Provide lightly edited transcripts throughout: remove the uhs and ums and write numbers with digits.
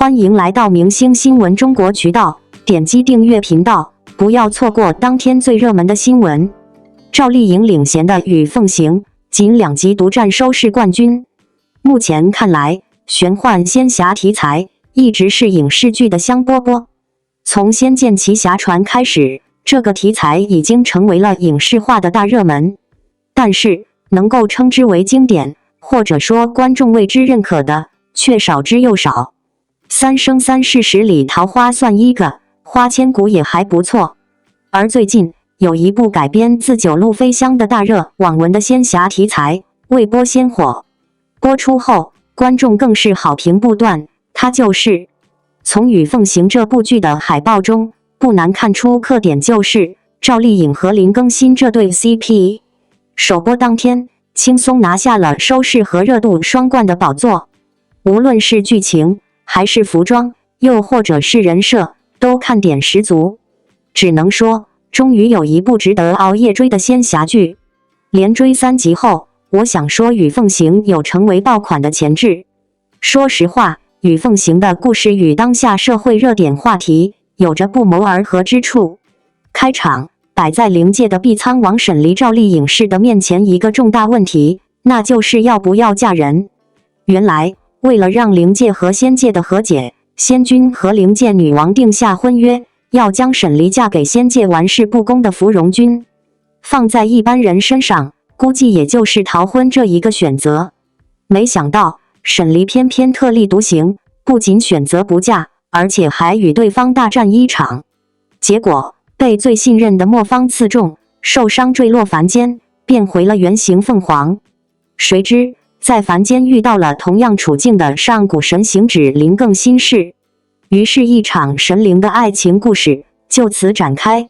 欢迎来到明星新闻中国渠道，点击订阅频道，不要错过当天最热门的新闻。赵丽颖领衔的《与凤行》仅2集独占收视冠军。目前看来，玄幻仙侠题材一直是影视剧的香饽饽。从《仙剑奇侠传》开始，这个题材已经成为了影视化的大热门。但是，能够称之为经典，或者说观众为之认可的，却少之又少。三生三世十里桃花算一个，花千骨也还不错。而最近有一部改编自九路飞香的大热网文的仙侠题材，未播先火。播出后，观众更是好评不断。它就是从《与凤行》这部剧的海报中，不难看出特点就是赵丽颖和林更新这对 CP。首播当天，轻松拿下了收视和热度双冠的宝座。无论是剧情，还是服装，又或者是人设，都看点十足。只能说，终于有一部值得熬夜追的仙侠剧。连追3集后，我想说《与凤行》有成为爆款的潜质。说实话，《与凤行》的故事与当下社会热点话题有着不谋而合之处。开场摆在灵界的碧苍王审离赵丽颖氏的面前一个重大问题，那就是要不要嫁人。原来，为了让灵界和仙界的和解，仙君和灵界女王定下婚约，要将沈离嫁给仙界玩世不恭的芙蓉君。放在一般人身上，估计也就是逃婚这一个选择。没想到，沈离偏偏特立独行，不仅选择不嫁，而且还与对方大战一场。结果，被最信任的莫方刺中，受伤坠落凡间，变回了原形凤凰。谁知，在凡间遇到了同样处境的上古神行止林更新氏，于是一场神灵的爱情故事就此展开。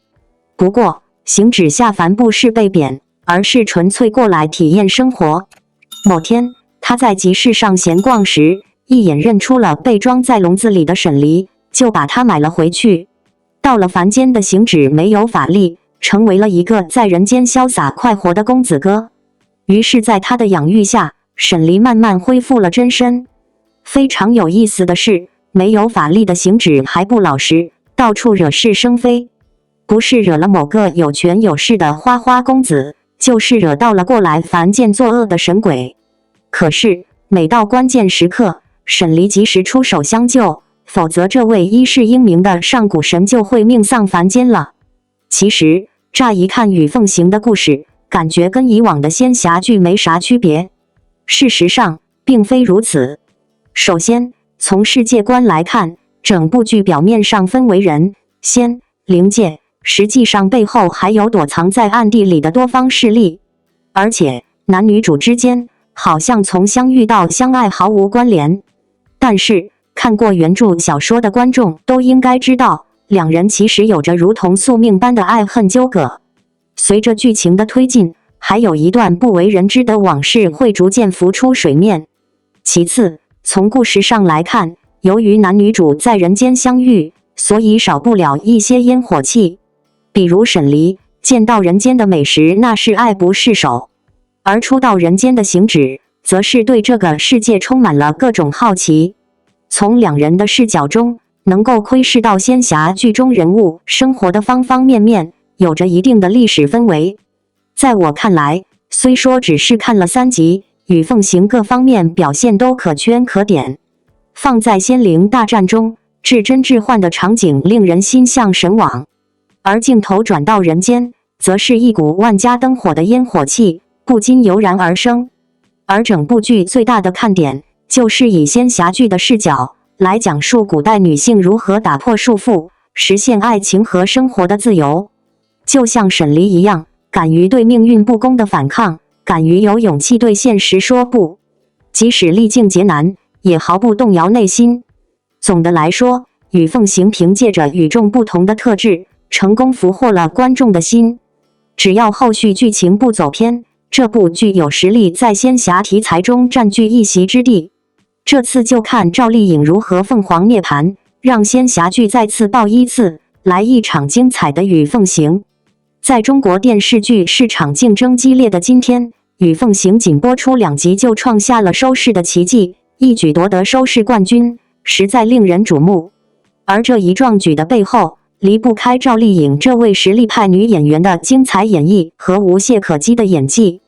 不过，行止下凡不是被贬，而是纯粹过来体验生活。某天，他在集市上闲逛时，一眼认出了被装在笼子里的沈离，就把他买了回去。到了凡间的行止没有法力，成为了一个在人间潇洒快活的公子哥。于是在他的养育下，沈离慢慢恢复了真身。非常有意思的是，没有法力的行止还不老实，到处惹是生非。不是惹了某个有权有势的花花公子，就是惹到了过来凡间作恶的神鬼。可是，每到关键时刻，沈离及时出手相救，否则这位一世英名的上古神就会命丧凡间了。其实，乍一看《与凤行》的故事，感觉跟以往的仙侠剧没啥区别。事实上，并非如此。首先，从世界观来看，整部剧表面上分为人、仙、灵界，实际上背后还有躲藏在暗地里的多方势力。而且，男女主之间好像从相遇到相爱毫无关联。但是，看过原著小说的观众都应该知道，两人其实有着如同宿命般的爱恨纠葛。随着剧情的推进，还有一段不为人知的往事会逐渐浮出水面。其次，从故事上来看，由于男女主在人间相遇，所以少不了一些烟火气。比如沈离见到人间的美食，那是爱不释手；而初到人间的行止，则是对这个世界充满了各种好奇。从两人的视角中，能够窥视到仙侠剧中人物生活的方方面面，有着一定的历史氛围。在我看来，虽说只是看了3集，《与凤行》各方面表现都可圈可点。放在仙灵大战中，至真至幻的场景令人心向神往；而镜头转到人间，则是一股万家灯火的烟火气，不禁油然而生。而整部剧最大的看点，就是以仙侠剧的视角来讲述古代女性如何打破束缚，实现爱情和生活的自由。就像沈离一样，敢于对命运不公的反抗，敢于有勇气对现实说不，即使历尽劫难，也毫不动摇内心。总的来说，《与凤行》凭借着与众不同的特质，成功俘获了观众的心。只要后续剧情不走偏，这部剧有实力在仙侠题材中占据一席之地。这次就看赵丽颖如何凤凰涅槃，让仙侠剧再次爆一次，来一场精彩的《与凤行》。在中国电视剧市场竞争激烈的今天，《与凤行》仅播出2集就创下了收视的奇迹，一举夺得收视冠军，实在令人瞩目。而这一壮举的背后，离不开赵丽颖这位实力派女演员的精彩演绎和无懈可击的演技。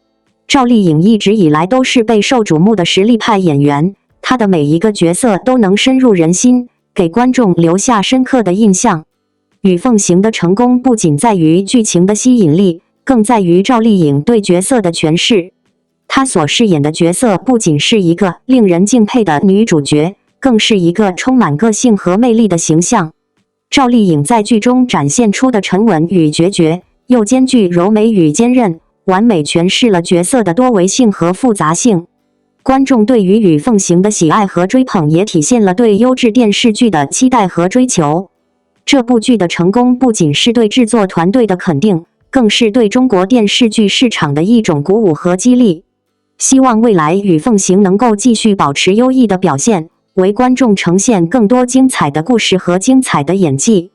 赵丽颖一直以来都是备受瞩目的实力派演员，她的每一个角色都能深入人心，给观众留下深刻的印象。与凤行的成功不仅在于剧情的吸引力，更在于赵丽颖对角色的诠释。她所饰演的角色不仅是一个令人敬佩的女主角，更是一个充满个性和魅力的形象。赵丽颖在剧中展现出的沉稳与决绝，又兼具柔美与坚韧，完美诠释了角色的多维性和复杂性。观众对于与凤行的喜爱和追捧，也体现了对优质电视剧的期待和追求。这部剧的成功不仅是对制作团队的肯定，更是对中国电视剧市场的一种鼓舞和激励。希望未来与凤行能够继续保持优异的表现，为观众呈现更多精彩的故事和精彩的演技。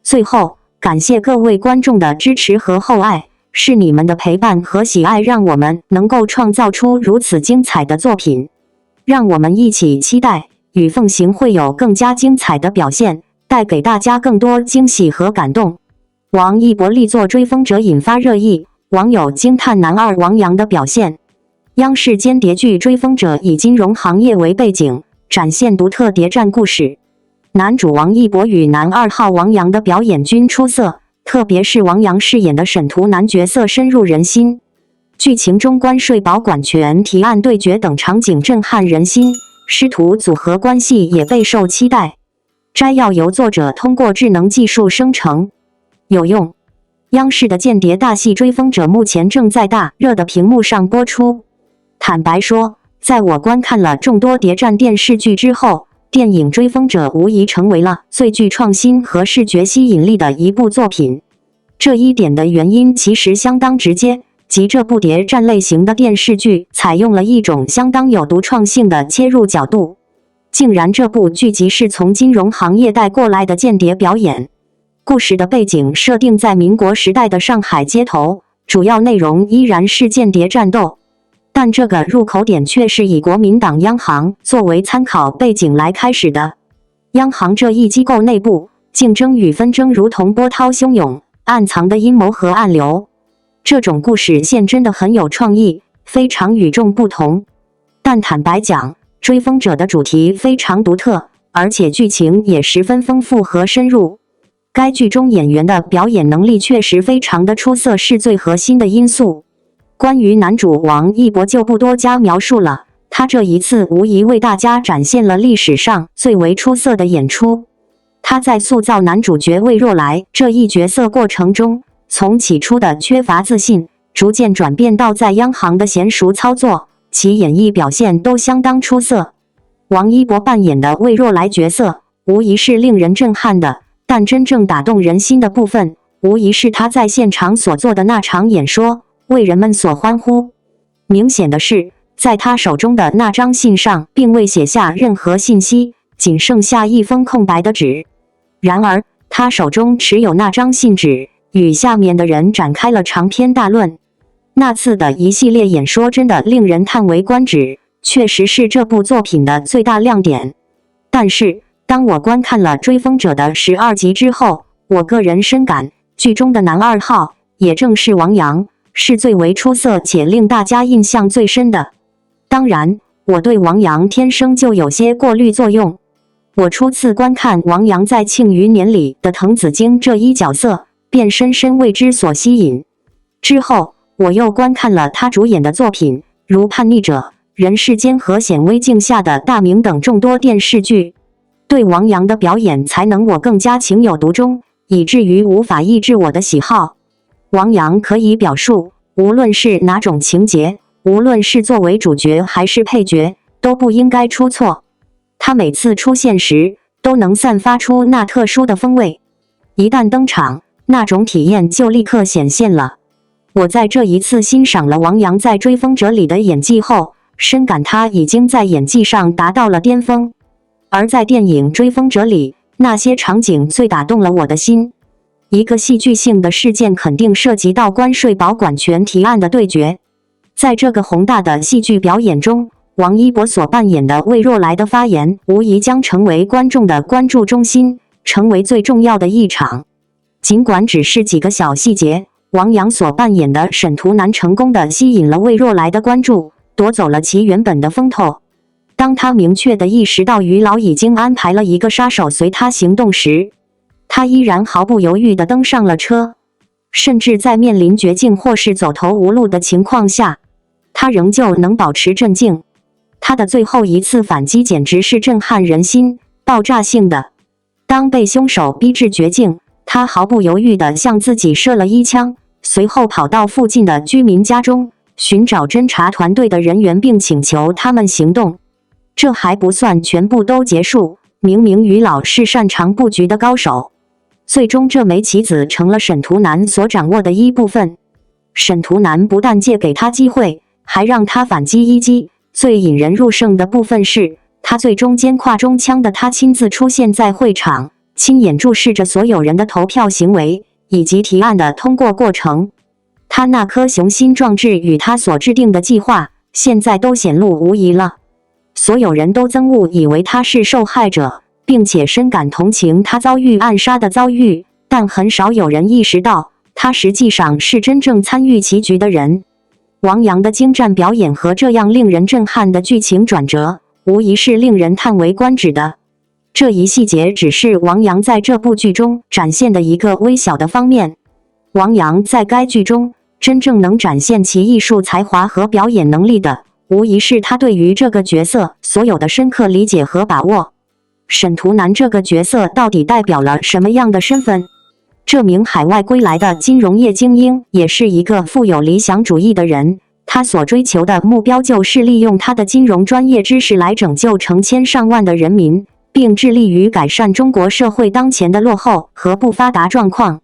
最后，感谢各位观众的支持和厚爱，是你们的陪伴和喜爱，让我们能够创造出如此精彩的作品。让我们一起期待与凤行会有更加精彩的表现，带给大家更多惊喜和感动。王一博力作《追风者》引发热议，网友惊叹男二王阳的表现。央视间谍剧《追风者》以金融行业为背景，展现独特谍战故事。男主王一博与男二号王阳的表演均出色，特别是王阳饰演的沈图男角色深入人心。剧情中关税保管权提案对决等场景震撼人心，师徒组合关系也备受期待。摘要由作者通过智能技术生成。有用。央视的间谍大戏《追风者》目前正在大热的屏幕上播出。坦白说，在我观看了众多谍战电视剧之后，电影《追风者》无疑成为了最具创新和视觉吸引力的一部作品。这一点的原因其实相当直接，即这部谍战类型的电视剧采用了一种相当有独创性的切入角度。竟然这部剧集是从金融行业带过来的间谍表演。故事的背景设定在民国时代的上海街头，主要内容依然是间谍战斗，但这个入口点却是以国民党央行作为参考背景来开始的。央行这一机构内部竞争与纷争如同波涛汹涌，暗藏的阴谋和暗流。这种故事线真的很有创意，非常与众不同。但坦白讲，追风者的主题非常独特，而且剧情也十分丰富和深入。该剧中演员的表演能力确实非常的出色，是最核心的因素。关于男主王一博就不多加描述了，他这一次无疑为大家展现了历史上最为出色的演出。他在塑造男主角魏若来这一角色过程中，从起初的缺乏自信，逐渐转变到在央行的娴熟操作，其演绎表现都相当出色。王一博扮演的魏若来角色无疑是令人震撼的，但真正打动人心的部分，无疑是他在现场所做的那场演说，为人们所欢呼。明显的是，在他手中的那张信上并未写下任何信息，仅剩下一封空白的纸。然而，他手中持有那张信纸，与下面的人展开了长篇大论。那次的一系列演说真的令人叹为观止，确实是这部作品的最大亮点。但是，当我观看了《追风者》的12集之后，我个人深感，剧中的男二号，也正是王阳，是最为出色且令大家印象最深的。当然，我对王阳天生就有些过滤作用。我初次观看王阳在《庆余年》里的滕子京这一角色，便深深为之所吸引。之后，我又观看了他主演的作品，如《叛逆者》、《人世间》和《显微镜下的大明》等众多电视剧。对王阳的表演才能我更加情有独钟，以至于无法抑制我的喜好。王阳可以表述，无论是哪种情节，无论是作为主角还是配角，都不应该出错。他每次出现时，都能散发出那特殊的风味。一旦登场，那种体验就立刻显现了。我在这一次欣赏了王阳在《追风者》里的演技后，深感他已经在演技上达到了巅峰。而在电影《追风者》里，那些场景最打动了我的心。一个戏剧性的事件肯定涉及到关税保管权提案的对决。在这个宏大的戏剧表演中，王一博所扮演的魏若来的发言，无疑将成为观众的关注中心，成为最重要的一场。尽管只是几个小细节，王阳所扮演的沈图南成功地吸引了魏若来的关注，夺走了其原本的风头。当他明确地意识到于老已经安排了一个杀手随他行动时，他依然毫不犹豫地登上了车，甚至在面临绝境或是走投无路的情况下，他仍旧能保持镇静。他的最后一次反击简直是震撼人心、爆炸性的。当被凶手逼至绝境，他毫不犹豫地向自己射了一枪，随后跑到附近的居民家中，寻找侦查团队的人员并请求他们行动。这还不算全部都结束，明明于老是擅长布局的高手，最终这枚棋子成了沈图南所掌握的一部分。沈图南不但借给他机会，还让他反击一击。最引人入胜的部分是，他最终肩挎中枪的他亲自出现在会场，亲眼注视着所有人的投票行为以及提案的通过过程。他那颗雄心壮志与他所制定的计划，现在都显露无遗了。所有人都憎恶以为他是受害者，并且深感同情他遭遇暗杀的遭遇，但很少有人意识到，他实际上是真正参与棋局的人。王阳的精湛表演和这样令人震撼的剧情转折，无疑是令人叹为观止的。这一细节只是王阳在这部剧中展现的一个微小的方面。王阳在该剧中真正能展现其艺术才华和表演能力的，无疑是他对于这个角色所有的深刻理解和把握。沈图南这个角色到底代表了什么样的身份？这名海外归来的金融业精英也是一个富有理想主义的人，他所追求的目标就是利用他的金融专业知识来拯救成千上万的人民，并致力于改善中国社会当前的落后和不发达状况。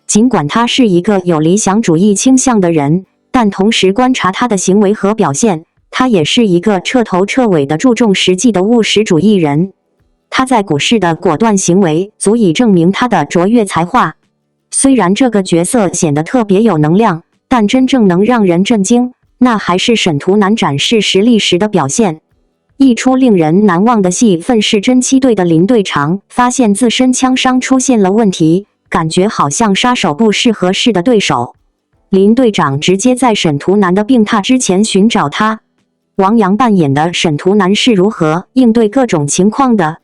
尽管他是一个有理想主义倾向的人，但同时观察他的行为和表现，他也是一个彻头彻尾的注重实际的务实主义人。他在股市的果断行为足以证明他的卓越才华。虽然这个角色显得特别有能量，但真正能让人震惊，那还是沈图南展示实力时的表现。一出令人难忘的戏份是侦缉队的林队长发现自身枪伤出现了问题，感觉好像杀手不是合适的对手。林队长直接在沈图南的病榻之前寻找他。王阳扮演的沈图南是如何应对各种情况的？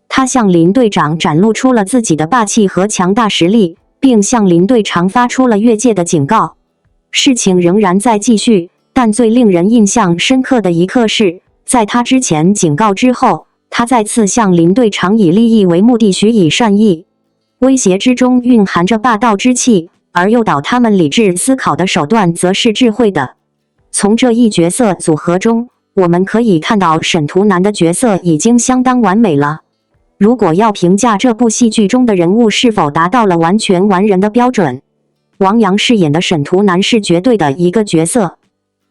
他向林队长展露出了自己的霸气和强大实力，并向林队长发出了越界的警告。事情仍然在继续，但最令人印象深刻的一刻是，在他之前警告之后，他再次向林队长以利益为目的许以善意，威胁之中蕴含着霸道之气，而诱导他们理智思考的手段则是智慧的。从这一角色组合中，我们可以看到沈图南的角色已经相当完美了。如果要评价这部戏剧中的人物是否达到了完全完人的标准，王阳饰演的沈图南是绝对的一个角色。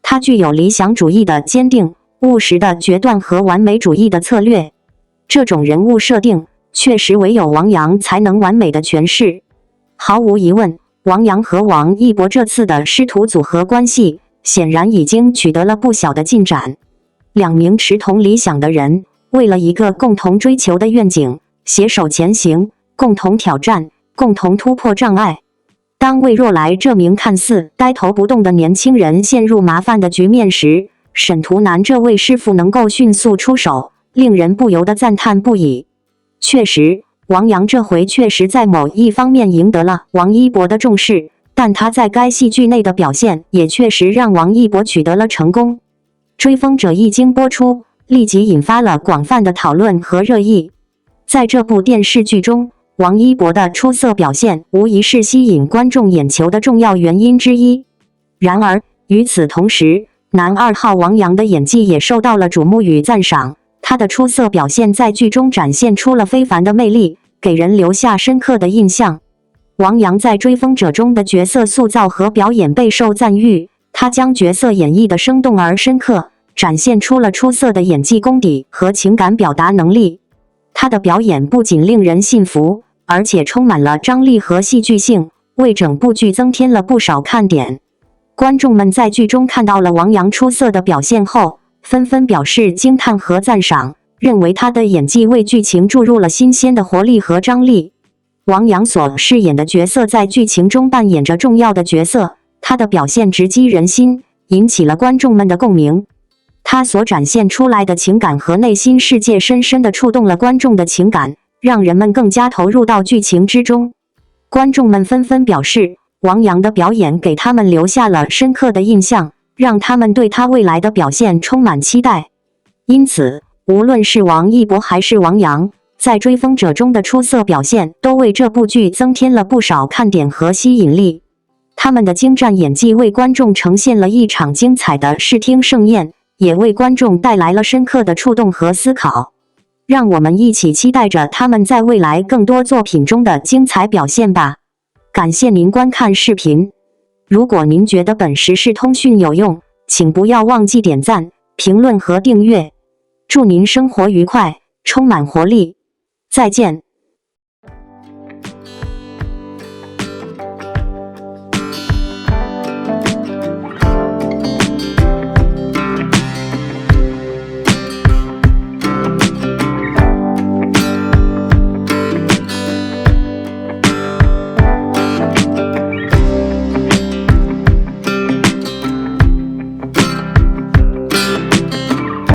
他具有理想主义的坚定、务实的决断和完美主义的策略。这种人物设定，确实唯有王阳才能完美的诠释。毫无疑问，王阳和王一博这次的师徒组合关系，显然已经取得了不小的进展。两名持同理想的人，为了一个共同追求的愿景，携手前行，共同挑战，共同突破障碍。当魏若来这名看似呆头不动的年轻人陷入麻烦的局面时，沈图南这位师傅能够迅速出手，令人不由得赞叹不已。确实，王阳这回确实在某一方面赢得了王一博的重视，但他在该戏剧内的表现也确实让王一博取得了成功。追风者一经播出，立即引发了广泛的讨论和热议。在这部电视剧中，王一博的出色表现无疑是吸引观众眼球的重要原因之一。然而，与此同时，男二号王阳的演技也受到了瞩目与赞赏。他的出色表现在剧中展现出了非凡的魅力，给人留下深刻的印象。王阳在《追风者》中的角色塑造和表演备受赞誉，他将角色演绎得生动而深刻，展现出了出色的演技功底和情感表达能力。他的表演不仅令人信服，而且充满了张力和戏剧性，为整部剧增添了不少看点。观众们在剧中看到了王阳出色的表现后，纷纷表示惊叹和赞赏，认为他的演技为剧情注入了新鲜的活力和张力。王阳所饰演的角色在剧情中扮演着重要的角色，他的表现直击人心，引起了观众们的共鸣。他所展现出来的情感和内心世界深深地触动了观众的情感，让人们更加投入到剧情之中。观众们纷纷表示，王阳的表演给他们留下了深刻的印象，让他们对他未来的表现充满期待。因此，无论是王一博还是王阳，在追风者中的出色表现都为这部剧增添了不少看点和吸引力。他们的精湛演技为观众呈现了一场精彩的视听盛宴，也为观众带来了深刻的触动和思考。让我们一起期待着他们在未来更多作品中的精彩表现吧。感谢您观看视频。如果您觉得本时事通讯有用，请不要忘记点赞、评论和订阅。祝您生活愉快，充满活力。再见。